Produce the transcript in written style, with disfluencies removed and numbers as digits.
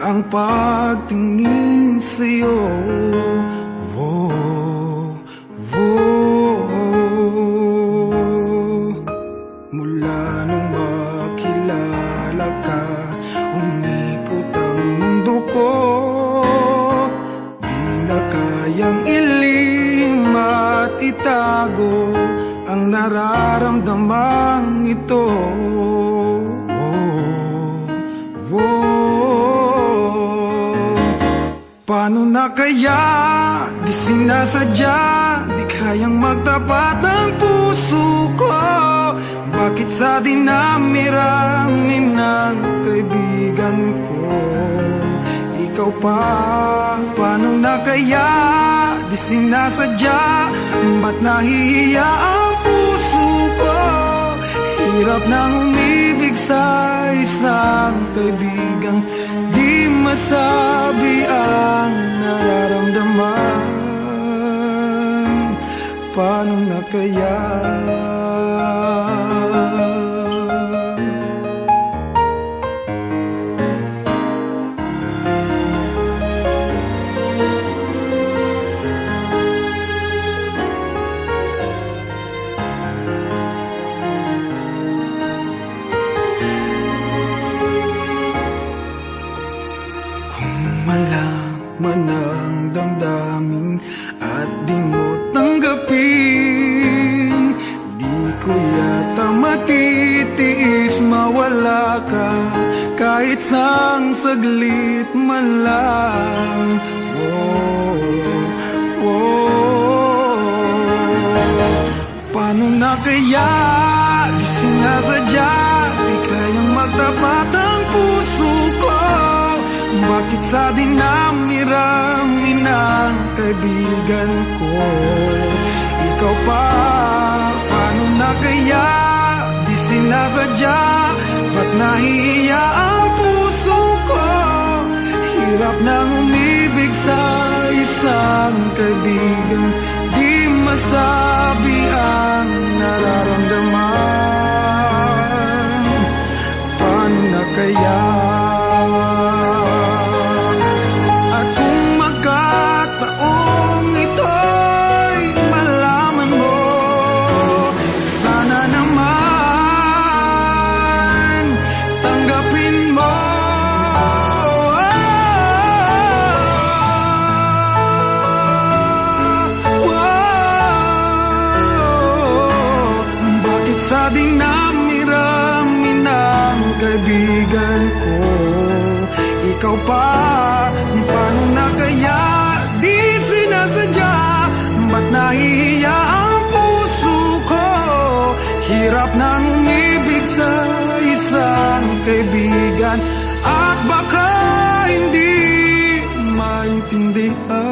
ang pagtingin sa'yo. Oh, mula nung makilala ka, umikot ang mundo ko. Di na kayang ilim at itago ang nararamdamang ito. Paano na kaya, di sinasadya, di kayang magtapat ang puso ko. Bakit sa dinami-rami ng kaibigan ko, ikaw pa? Paano na kaya, di sinasadya, ba't nahihiya ang puso ko? Hirap nang umibig sa isang kaibigang di masabi ang nararamdaman. Paano na kaya? Malaman ang damdamin at di mo tanggapin, di ko yata matitiis mawala ka kahit sang saglit man lang. Paano na kaya, di sinasadya, di kayang magtapat ang puso ko. Bakit sa dinami-rami ng kaibigan ko, ikaw pa? Paano na kaya, di sinasadya, ba't nahihiya ang puso ko? Hirap nang umibig sa isang kaibigan di masabi ang nararamdaman. Paano na kaya? Sa dinami-rami ng kaibigan ko, ikaw pa? Paano na kaya, di sinasadya, ba't nahihiya ang puso ko? Hirap nang umibig sa isang kaibigan at baka hindi maintindihan.